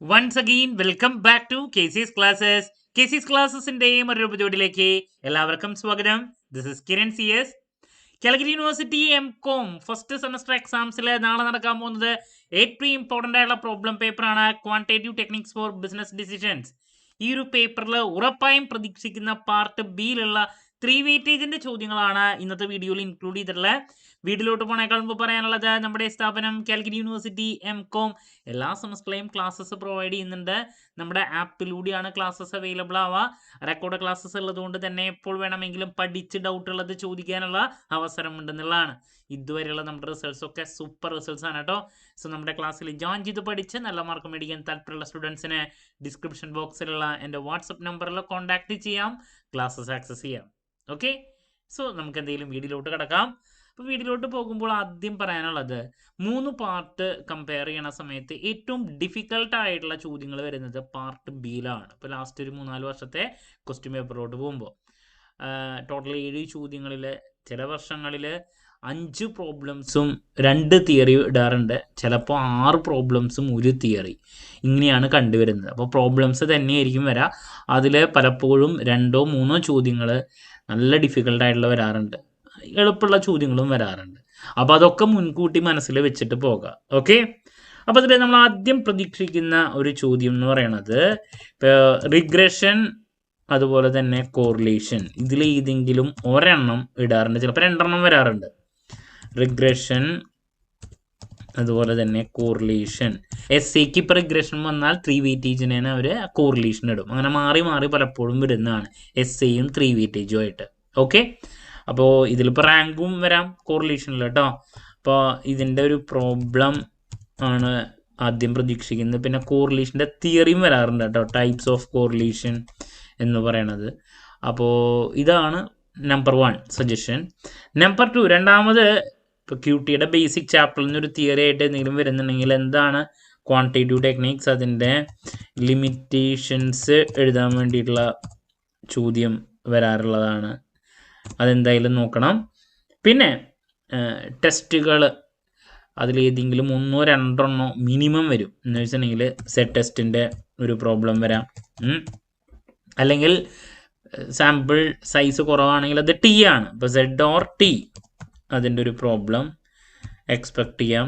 Once again, welcome back to KC's Classes. KC's Classesന്റെ മറ്റൊരു എപ്പിസോഡിലേക്ക് എല്ലാവർക്കും സ്വാഗതം. This is Kiran CS. Calicut university M.Com first semester എക്സാംസിൽ നാളെ നടക്കാൻ പോകുന്നത് ഏറ്റവും ഇമ്പോർട്ടൻ്റ് ആയിട്ടുള്ള പ്രോബ്ലം പേപ്പറാണ് quantitative techniques for business decisions. ഈ ഒരു പേപ്പറിൽ ഉറപ്പായും പ്രതീക്ഷിക്കുന്ന പാർട്ട് ബിയിലുള്ള 3 വെയിറ്റേജിന്റെ ചോദ്യങ്ങളാണ് ഇന്നത്തെ വീഡിയോയിൽ ഇൻക്ലൂഡ് ചെയ്തിട്ടുള്ളത്. വീഡിയോയിലോട്ട് പോണേക്കാൾ മുമ്പ് പറയാനുള്ളത് നമ്മുടെ സ്ഥാപനം കാലിക്കറ്റ് യൂണിവേഴ്സിറ്റി M.Com എല്ലാ സെമസ്റ്ററിലെയും ക്ലാസ്സസ് പ്രൊവൈഡ് ചെയ്യുന്നുണ്ട്. നമ്മുടെ ആപ്പിലൂടെയാണ് ക്ലാസ്സസ് അവൈലബിൾ ആവുക. റെക്കോർഡ് ക്ലാസ്സസ് ഉള്ളതുകൊണ്ട് തന്നെ എപ്പോൾ വേണമെങ്കിലും പഠിച്ച് ഡൗട്ട് ഉള്ളത് ചോദിക്കാനുള്ള അവസരമുണ്ടെന്നുള്ളതാണ്. ഇതുവരെയുള്ള നമ്മുടെ റിസൾട്ട്സ് ഒക്കെ സൂപ്പർ റിസൾട്ട്സ് ആണ് കേട്ടോ. സോ നമ്മുടെ ക്ലാസ്സിൽ ജോയിൻ ചെയ്ത് പഠിച്ച് നല്ല മാർക്ക് മേടിക്കാൻ താല്പര്യമുള്ള സ്റ്റുഡൻസിന് ഡിസ്ക്രിപ്ഷൻ ബോക്സിലുള്ള എൻ്റെ വാട്സപ്പ് നമ്പറിൽ കോൺടാക്ട് ചെയ്യാം, ക്ലാസ്സസ് ആക്സസ് ചെയ്യാം. ഓക്കെ, സോ നമുക്ക് എന്തെങ്കിലും വീഡിയോയിലോട്ട് കിടക്കാം. അപ്പോൾ വീഡിയോയിലോട്ട് പോകുമ്പോൾ ആദ്യം പറയാനുള്ളത് 3 പാർട്ട് കമ്പയർ ചെയ്യണ സമയത്ത് ഏറ്റവും ഡിഫിക്കൽട്ട് ആയിട്ടുള്ള ചോദ്യങ്ങൾ വരുന്നത് പാർട്ട് ബിയിലാണ്. ഇപ്പോൾ ലാസ്റ്റ് ഒരു 3-4 വർഷത്തെ ക്വസ്റ്റ്യൻ പേപ്പറിലോട്ട് പോകുമ്പോൾ ടോട്ടൽ 7 ചോദ്യങ്ങളിൽ ചില വർഷങ്ങളിൽ 5 പ്രോബ്ലംസും 2 തിയറി ഇടാറുണ്ട്, ചിലപ്പോൾ 6 പ്രോബ്ലംസും 1 തിയറി, ഇങ്ങനെയാണ് കണ്ടുവരുന്നത്. അപ്പോൾ പ്രോബ്ലംസ് തന്നെയായിരിക്കും വരാം. അതിൽ പലപ്പോഴും 2-3 ചോദ്യങ്ങൾ നല്ല ഡിഫിക്കൽട്ടായിട്ടുള്ള വരാറുണ്ട്, എളുപ്പമുള്ള ചോദ്യങ്ങളും വരാറുണ്ട്. അപ്പോൾ അതൊക്കെ മുൻകൂട്ടി മനസ്സിൽ വെച്ചിട്ട് പോകാം. ഓക്കെ, അപ്പോൾ അതിൽ നമ്മൾ ആദ്യം പ്രതീക്ഷിക്കുന്ന ഒരു ചോദ്യം എന്ന് പറയുന്നത് റിഗ്രഷൻ അതുപോലെ തന്നെ കോറിലേഷൻ, ഇതിൽ ഏതെങ്കിലും ഒരെണ്ണം ഇടാറുണ്ട്, ചിലപ്പോൾ 2 എണ്ണം വരാറുണ്ട്. റിഗ്രഷൻ അതുപോലെ തന്നെ കോറിലേഷൻ. SAക്ക് ഇപ്പോൾ റിഗ്രഷൻ വന്നാൽ 3 വെയിറ്റേജിനാണ് അവർ കോറിലേഷൻ ഇടും. അങ്ങനെ മാറി മാറി പലപ്പോഴും വരുന്നതാണ് SAയും 3 വെയിറ്റേജും ആയിട്ട്. ഓക്കെ, അപ്പോൾ ഇതിലിപ്പോൾ റാങ്കും വരാം കോറിലേഷനിൽ കേട്ടോ. അപ്പോൾ ഇതിൻ്റെ ഒരു പ്രോബ്ലം ആണ് ആദ്യം പ്രതീക്ഷിക്കുന്നത്. പിന്നെ കോറിലേഷൻ്റെ തിയറിയും വരാറുണ്ട് കേട്ടോ, ടൈപ്സ് ഓഫ് കോറിലേഷൻ എന്ന് പറയണത്. അപ്പോൾ ഇതാണ് നമ്പർ 1 സജഷൻ. നമ്പർ 2, രണ്ടാമത് ഇപ്പോൾ QTയുടെ ബേസിക് ചാപ്റ്ററിൽ നിന്നൊരു തിയറി ആയിട്ട് എന്തെങ്കിലും വരുന്നുണ്ടെങ്കിൽ എന്താണ് ക്വാണ്ടിറ്റേറ്റീവ് ടെക്നിക്സ്, അതിൻ്റെ ലിമിറ്റേഷൻസ് എഴുതാൻ വേണ്ടിയിട്ടുള്ള ചോദ്യം വരാറുള്ളതാണ്. അതെന്തായാലും നോക്കണം. പിന്നെ ടെസ്റ്റുകൾ അതിലേതെങ്കിലും 1-2 മിനിമം വരും. എന്ന് വെച്ചിട്ടുണ്ടെങ്കിൽ സെറ്റ് ടെസ്റ്റിൻ്റെ ഒരു പ്രോബ്ലം വരാം, അല്ലെങ്കിൽ സാമ്പിൾ സൈസ് കുറവാണെങ്കിൽ അത് T ആണ്. ഇപ്പോൾ Z or T അതിൻ്റെ ഒരു പ്രോബ്ലം എക്സ്പെക്റ്റ് ചെയ്യാം.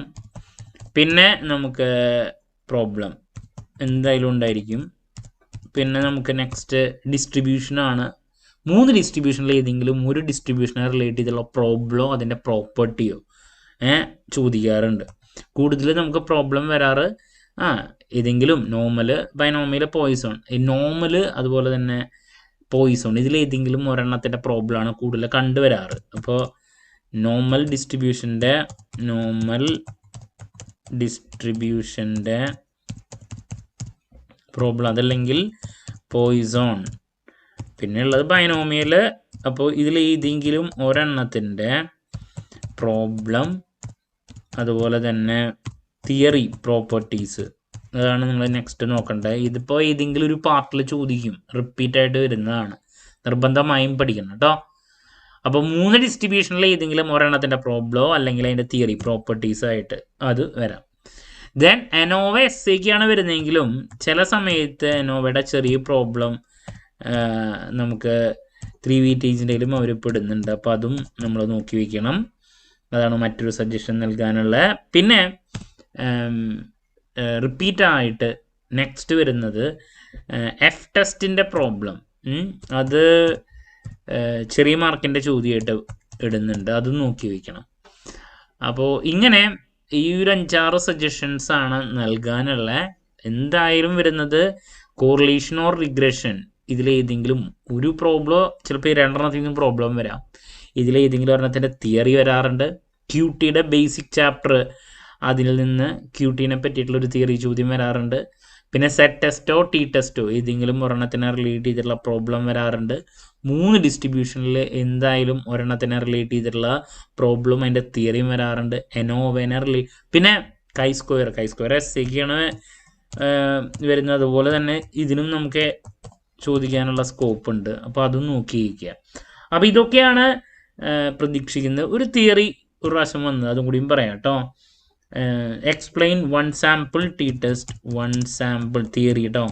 പിന്നെ നമുക്ക് പ്രോബ്ലം എന്തായാലും ഉണ്ടായിരിക്കും. പിന്നെ നമുക്ക് നെക്സ്റ്റ് ഡിസ്ട്രിബ്യൂഷനാണ്. 3 ഡിസ്ട്രിബ്യൂഷനിൽ ഏതെങ്കിലും ഒരു ഡിസ്ട്രിബ്യൂഷനെ റിലേറ്റ് ചെയ്തുള്ള പ്രോബ്ലമോ അതിൻ്റെ പ്രോപ്പർട്ടിയോ ചോദിക്കാറുണ്ട്. കൂടുതൽ നമുക്ക് പ്രോബ്ലം വരാറ് ഏതെങ്കിലും നോർമൽ, ബൈനോമിയൽ, പോയിസോൺ. ഈ നോർമൽ അതുപോലെ തന്നെ പോയിസോൺ ഇതിലേതെങ്കിലും ഒരെണ്ണത്തിൻ്റെ പ്രോബ്ലമാണ് കൂടുതൽ കണ്ടുവരാറ്. അപ്പോൾ നോർമൽ ഡിസ്ട്രിബ്യൂഷൻ്റെ പ്രോബ്ലം, അതല്ലെങ്കിൽ പോയിസോൺ, പിന്നെ ഉള്ളത് ബൈനോമിയൽ. അപ്പോൾ ഇതിലേതെങ്കിലും ഒരെണ്ണത്തിൻ്റെ പ്രോബ്ലം അതുപോലെ തന്നെ തിയറി പ്രോപ്പർട്ടീസ്, അതാണ് നിങ്ങൾ നെക്സ്റ്റ് നോക്കേണ്ടത്. ഇതിപ്പോൾ ഏതെങ്കിലും ഒരു പാർട്ടിൽ ചോദിക്കും, റിപ്പീറ്റായിട്ട് വരുന്നതാണ്, നിർബന്ധമായും പഠിക്കണം കേട്ടോ. അപ്പോൾ 3 ഡിസ്ട്രിബ്യൂഷനിൽ ഏതെങ്കിലും ഒരെണ്ണത്തിൻ്റെ പ്രോബ്ലമോ അല്ലെങ്കിൽ അതിൻ്റെ തിയറി പ്രോപ്പർട്ടീസ് ആയിട്ട് അത് വരാം. ദെൻ അനോവ SAക്കാണ് വരുന്നതെങ്കിലും ചില സമയത്ത് അനോവയുടെ ചെറിയ പ്രോബ്ലം നമുക്ക് 3 വെയിറ്റേജിൻ്റെയിലും അവർ പെടുന്നുണ്ട്. അപ്പോൾ അതും നമ്മൾ നോക്കി വയ്ക്കണം. അതാണ് മറ്റൊരു സജഷൻ നൽകാനുള്ള. പിന്നെ റിപ്പീറ്റായിട്ട് നെക്സ്റ്റ് വരുന്നത് F ടെസ്റ്റിൻ്റെ പ്രോബ്ലം, അത് ചെറിയ മാർക്കിൻ്റെ ചോദ്യമായിട്ട് ഇടുന്നുണ്ട്, അതും നോക്കി വയ്ക്കണം. അപ്പോൾ ഇങ്ങനെ ഈ ഒരു 5-6 സജഷൻസ് ആണ് നൽകാനുള്ള. എന്തായാലും വരുന്നത് കോറിലേഷൻ ഓർ റിഗ്രഷൻ, ഇതിലേതെങ്കിലും ഒരു പ്രോബ്ലം, ചിലപ്പോൾ 2 പ്രോബ്ലം വരാം. ഇതിലേതെങ്കിലും ഒരെണ്ണത്തിൻ്റെ തിയറി വരാറുണ്ട്. QTയുടെ ബേസിക് ചാപ്റ്റർ, അതിൽ നിന്ന് QTനെ പറ്റിയിട്ടുള്ളൊരു തിയറി ചോദ്യം വരാറുണ്ട്. പിന്നെ സെറ്റ് ടെസ്റ്റോ T ടെസ്റ്റോ ഏതെങ്കിലും ഒരെണ്ണത്തിനെ റിലേറ്റ് ചെയ്തിട്ടുള്ള പ്രോബ്ലം വരാറുണ്ട്. 3 ഡിസ്ട്രിബ്യൂഷനിൽ എന്തായാലും ഒരെണ്ണത്തിനെ റിലേറ്റ് ചെയ്തിട്ടുള്ള പ്രോബ്ലം അതിൻ്റെ തിയറിയും വരാറുണ്ട്. എനോവേനെ പിന്നെ കൈ സ്ക്വയർ SAക്കാണ് വരുന്നത്. അതുപോലെ തന്നെ ഇതിനും നമുക്ക് ചോദിക്കാനുള്ള സ്കോപ്പ് ഉണ്ട്. അപ്പോൾ അതും നോക്കിയിരിക്കുക. അപ്പോൾ ഇതൊക്കെയാണ് പ്രതീക്ഷിക്കുന്നത്. ഒരു തിയറി ഒരു പ്രാവശ്യം വന്നത്, അതും കൂടിയും പറയാം കേട്ടോ. Explain one sample t test, one sample theory കേട്ടോ,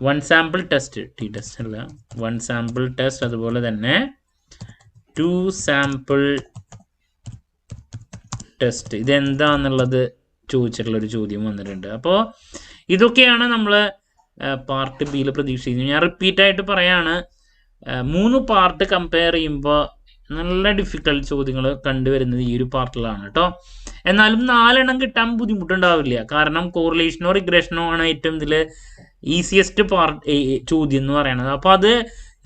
one sample test, t test അല്ല, വൺ സാമ്പിൾ ടെസ്റ്റ്, അതുപോലെ തന്നെ ടു സാമ്പിൾ ടെസ്റ്റ്. ഇതെന്താന്നുള്ളത് ചോദിച്ചിട്ടുള്ളൊരു ചോദ്യം വന്നിട്ടുണ്ട്. അപ്പോൾ ഇതൊക്കെയാണ് നമ്മൾ പാർട്ട് ബിയിൽ പ്രതീക്ഷിക്കുന്നത്. ഞാൻ റിപ്പീറ്റായിട്ട് പറയാണ്, 3 പാർട്ട് കമ്പയർ ചെയ്യുമ്പോൾ നല്ല ഡിഫിക്കൽട്ട് ചോദ്യങ്ങൾ കണ്ടുവരുന്നത് ഈ ഒരു പാർട്ടിലാണ് കേട്ടോ. എന്നാലും 4 എണ്ണം കിട്ടാൻ ബുദ്ധിമുട്ടുണ്ടാവില്ല. കാരണം കോറിലേഷനോ റിഗ്രഷനോ ആണ് ഏറ്റവും ഇതിൽ ഈസിയസ്റ്റ് ചോദ്യം എന്ന് പറയുന്നത്. അപ്പോൾ അത്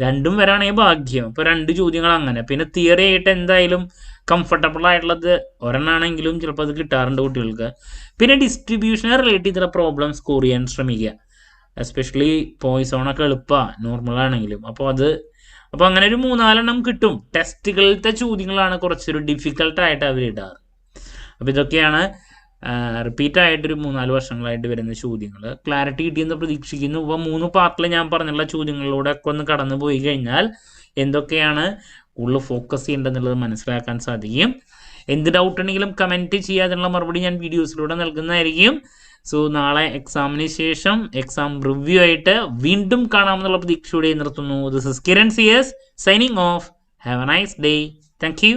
രണ്ടും വരാണെങ്കിൽ ഭാഗ്യം. അപ്പോൾ 2 ചോദ്യങ്ങൾ അങ്ങനെ. പിന്നെ തിയറി ആയിട്ട് എന്തായാലും കംഫർട്ടബിൾ ആയിട്ടുള്ളത് ഒരെണ്ണാണെങ്കിലും ചിലപ്പോൾ അത് കിട്ടാറുണ്ട് കുട്ടികൾക്ക്. പിന്നെ ഡിസ്ട്രിബ്യൂഷനെ റിലേറ്റ് ചെയ്തിട്ടുള്ള പ്രോബ്ലം സ്കോർ ചെയ്യാൻ ശ്രമിക്കുക. എസ്പെഷ്യലി പോയിസോണൊക്കെ എളുപ്പമാണ് നോർമലാണെങ്കിലും. അപ്പോൾ അങ്ങനെ ഒരു 3-4 എണ്ണം കിട്ടും. ടെസ്റ്റുകളിലത്തെ ചോദ്യങ്ങളാണ് കുറച്ചൊരു ഡിഫിക്കൽട്ടായിട്ട് അവർ ഇടാറ്. അപ്പോൾ ഇതൊക്കെയാണ് റിപ്പീറ്റായിട്ടൊരു 3-4 വർഷങ്ങളായിട്ട് വരുന്ന ചോദ്യങ്ങൾ. ക്ലാരിറ്റി കിട്ടിയെന്ന് പ്രതീക്ഷിക്കുന്നു. ഇപ്പോൾ 3 പാർട്ടിൽ ഞാൻ പറഞ്ഞുള്ള ചോദ്യങ്ങളിലൂടെ ഒക്കെ ഒന്ന് കടന്നു പോയി കഴിഞ്ഞാൽ എന്തൊക്കെയാണ് കൂടുതൽ ഫോക്കസ് ചെയ്യേണ്ടതെന്നുള്ളത് മനസ്സിലാക്കാൻ സാധിക്കും. എന്ത് ഡൗട്ട് ഉണ്ടെങ്കിലും കമൻറ്റ് ചെയ്യുക. അതിനുള്ള മറുപടി ഞാൻ വീഡിയോസിലൂടെ നൽകുന്നതായിരിക്കും. സോ നാളെ എക്സാമിന് ശേഷം എക്സാം റിവ്യൂ ആയിട്ട് വീണ്ടും കാണാമെന്നുള്ള പ്രതീക്ഷയോടെ നിർത്തുന്നു. This is Kiran CS signing off. Have a nice day. Thank U.